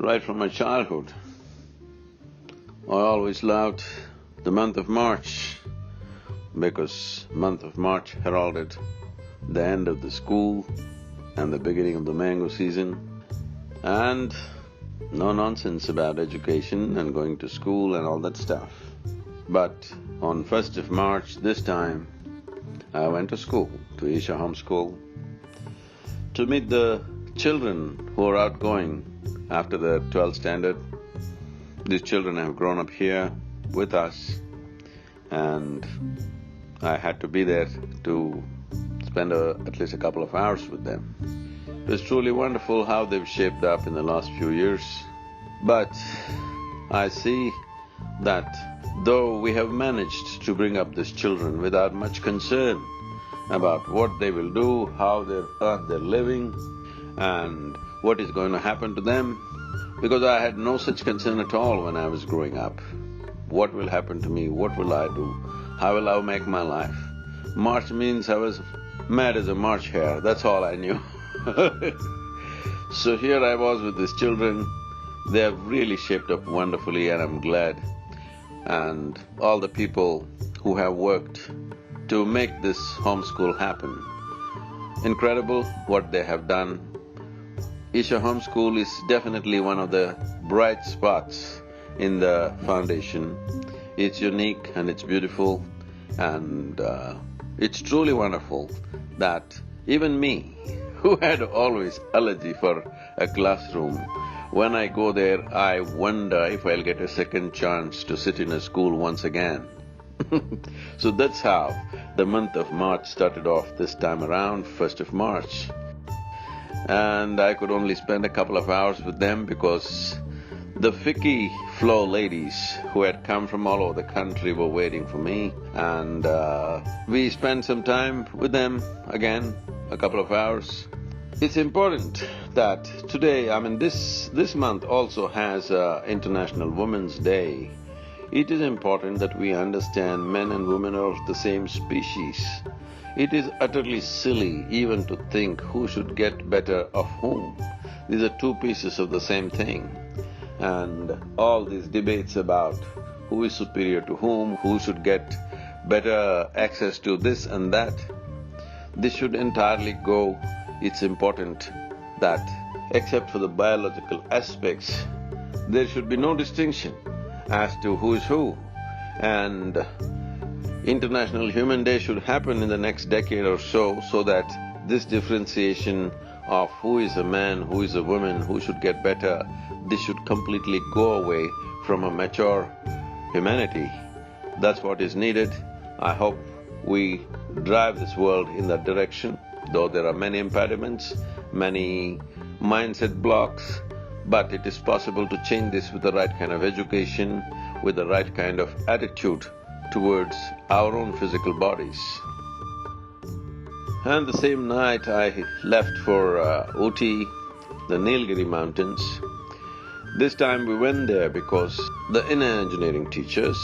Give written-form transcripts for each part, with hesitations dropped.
Right from my childhood, I always loved the month of March because month of March heralded the end of the school and the beginning of the mango season, and no nonsense about education and going to school and all that stuff. But on 1st of March this time, I went to school, to Isha Home School, to meet the children who are outgoing after the 12th standard. These children have grown up here with us, and I had to be there to spend at least a couple of hours with them. It was truly wonderful how they've shaped up in the last few years. But I see that though we have managed to bring up these children without much concern about what they will do, how they earn their living, and what is going to happen to them, because I had no such concern at all when I was growing up. What will happen to me? What will I do? How will I make my life? March means I was mad as a March hare, that's all I knew. So here I was with these children. They have really shaped up wonderfully, and I'm glad. And all the people who have worked to make this homeschool happen. Incredible what they have done. Isha Homeschool is definitely one of the bright spots in the foundation. It's unique and it's beautiful, and it's truly wonderful that even me, who had always allergy for a classroom, when I go there, I wonder if I'll get a second chance to sit in a school once again. So that's how the month of March started off this time around, 1st of March. And I could only spend a couple of hours with them because the Ficky Flow ladies who had come from all over the country were waiting for me, and we spent some time with them again, a couple of hours. It's important that today, this month also has International Women's Day. It is important that we understand men and women are of the same species. It is utterly silly even to think who should get better of whom. These are two pieces of the same thing. And all these debates about who is superior to who should get better access to this and that, this should entirely go. It's important that, except for the biological aspects, there should be no distinction as to who is who. And International Human Day should happen in the next decade or so that this differentiation of who is a man, who is a woman, who should get better, this should completely go away from a mature humanity. That's what is needed. I hope we drive this world in that direction, though there are many impediments, many mindset blocks, but it is possible to change this with the right kind of education, with the right kind of attitude towards our own physical bodies. And the same night I left for Ooty, the Nilgiri mountains. This time we went there because the inner engineering teachers,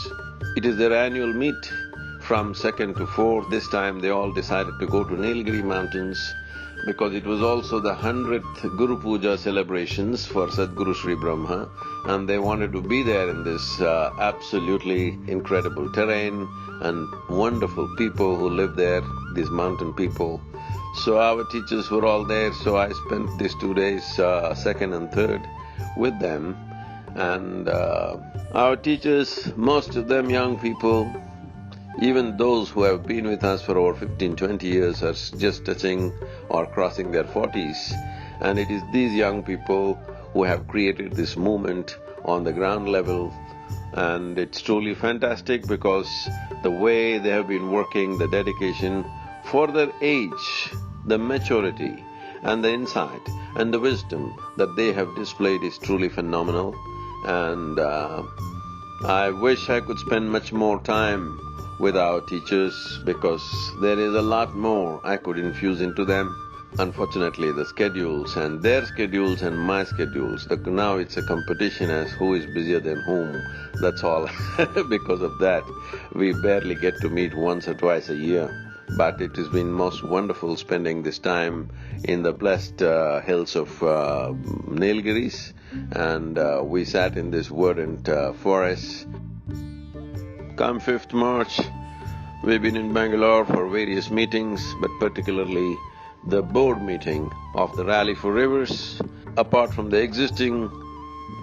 it is their annual meet from 2nd to 4th. This time they all decided to go to Nilgiri mountains because it was also the 100th Guru Puja celebrations for Sadhguru Sri Brahma, and they wanted to be there in this absolutely incredible terrain and wonderful people who live there, these mountain people. So our teachers were all there, so I spent these 2 days, 2nd and 3rd, with them. And our teachers, most of them young people, even those who have been with us for over 15–20 years are just touching or crossing their 40s. And it is these young people who have created this movement on the ground level. And it's truly fantastic because the way they have been working, the dedication for their age, the maturity and the insight and the wisdom that they have displayed is truly phenomenal. And I wish I could spend much more time with our teachers because there is a lot more I could infuse into them. Unfortunately, the schedules and their schedules and my schedules, now it's a competition as who is busier than whom, that's all. Because of that, we barely get to meet once or twice a year. but it has been most wonderful spending this time in the blessed hills of Nilgiris, and we sat in this verdant forest. Come 5th March, we've been in Bangalore for various meetings, but particularly the board meeting of the Rally for Rivers. Apart from the existing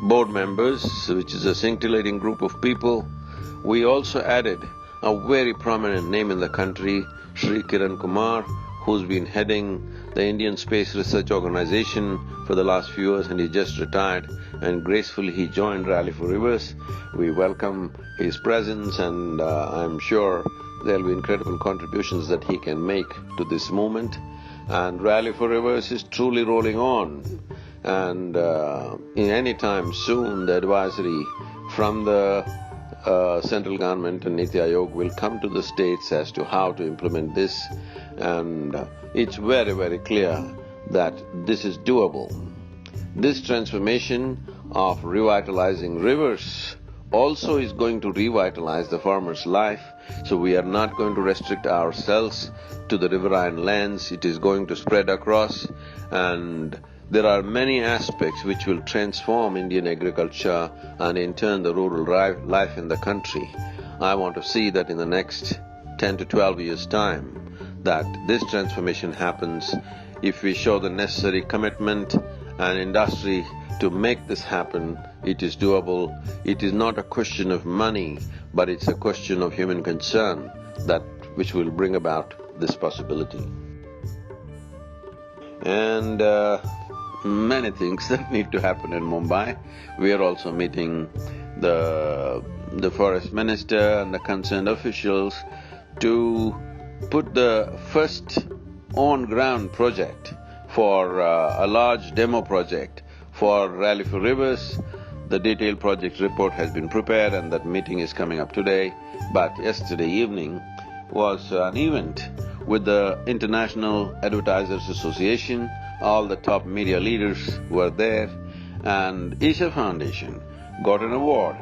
board members, which is a scintillating group of people, we also added a very prominent name in the country, Sri Kiran Kumar, who's been heading the Indian Space Research Organization for the last few years, and he just retired, and gracefully he joined Rally for Rivers. We welcome his presence, and I'm sure there'll be incredible contributions that he can make to this movement. And Rally for Rivers is truly rolling on, and in any time soon the advisory from the central government and Niti Aayog will come to the states as to how to implement this, and it's very, very clear that this is doable. This transformation of revitalizing rivers also is going to revitalize the farmer's life, so we are not going to restrict ourselves to the riverine lands. It is going to spread across, and there are many aspects which will transform Indian agriculture and in turn the rural life in the country. I want to see that in the next 10 to 12 years' time, that this transformation happens if we show the necessary commitment and industry to make this happen. It is doable. It is not a question of money, but it's a question of human concern that which will bring about this possibility. And many things that need to happen in Mumbai. We are also meeting the forest minister and the concerned officials to put the first on-ground project for a large demo project for Rally for Rivers. The detailed project report has been prepared and that meeting is coming up today. But yesterday evening was an event with the International Advertisers Association. All the top media leaders were there, and Isha Foundation got an award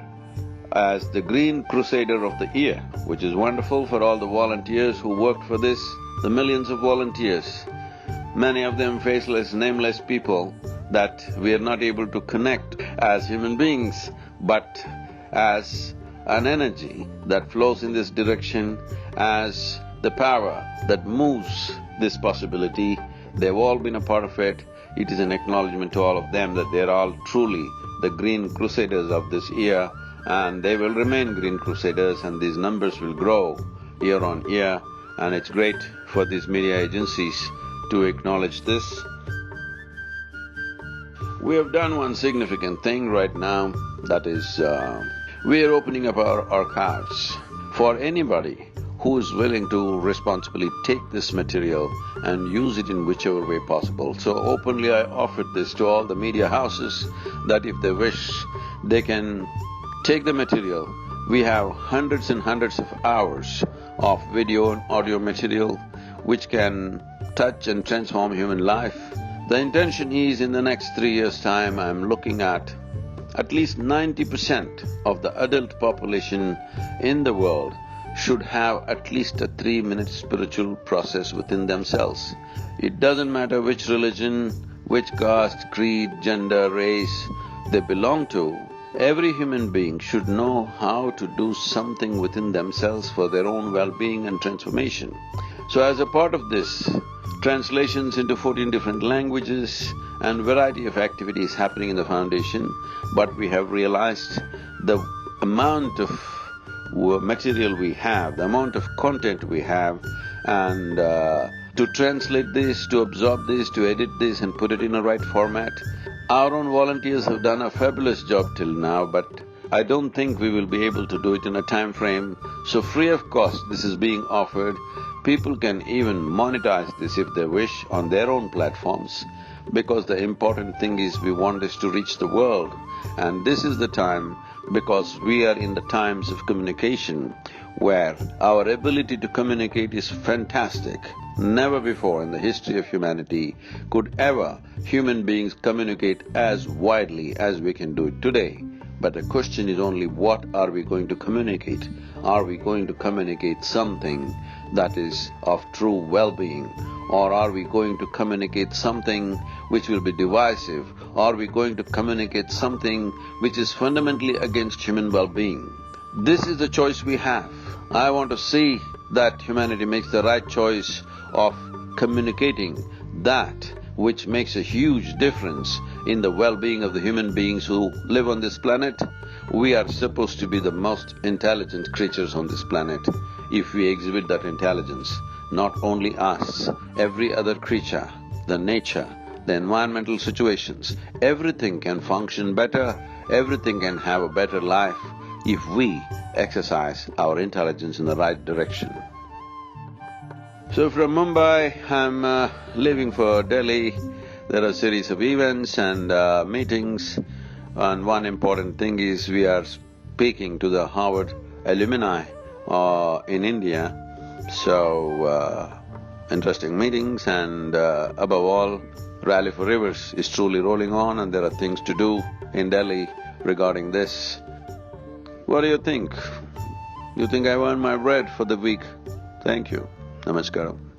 as the Green Crusader of the Year, which is wonderful for all the volunteers who worked for this, the millions of volunteers, many of them faceless, nameless people that we are not able to connect as human beings, but as an energy that flows in this direction, as the power that moves this possibility. They've all been a part of it. It is an acknowledgement to all of them that they're all truly the Green Crusaders of this year, and they will remain Green Crusaders, and these numbers will grow year on year, and it's great for these media agencies to acknowledge this. We have done one significant thing right now, that is, we are opening up our archives for anybody who is willing to responsibly take this material and use it in whichever way possible. So openly I offered this to all the media houses that if they wish, they can take the material. We have hundreds and hundreds of hours of video and audio material which can touch and transform human life. The intention is in the next 3 years' time, I'm looking at least 90% of the adult population in the world should have at least a 3-minute spiritual process within themselves. It doesn't matter which religion, which caste, creed, gender, race they belong to, every human being should know how to do something within themselves for their own well-being and transformation. So as a part of this, translations into 14 different languages and variety of activities happening in the foundation, but we have realized the amount of material we have, the amount of content we have, and to translate this, to absorb this, to edit this and put it in a right format. Our own volunteers have done a fabulous job till now, but I don't think we will be able to do it in a time frame. So free of cost this is being offered. People can even monetize this if they wish on their own platforms, because the important thing is we want this to reach the world. And this is the time, because we are in the times of communication where our ability to communicate is fantastic. Never before in the history of humanity could ever human beings communicate as widely as we can do it today. But the question is only what are we going to communicate? Are we going to communicate something that is of true well-being? Or are we going to communicate something which will be divisive? Are we going to communicate something which is fundamentally against human well-being? This is the choice we have. I want to see that humanity makes the right choice of communicating that which makes a huge difference in the well-being of the human beings who live on this planet. We are supposed to be the most intelligent creatures on this planet. If we exhibit that intelligence, not only us, every other creature, the nature, the environmental situations, everything can function better, everything can have a better life if we exercise our intelligence in the right direction. So from Mumbai, I'm leaving for Delhi. There are a series of events and meetings, and one important thing is we are speaking to the Harvard alumni in India. So interesting meetings, and above all, Rally for Rivers is truly rolling on, and there are things to do in Delhi regarding this. What do you think? You think I've earned my bread for the week? Thank you. Namaskaram.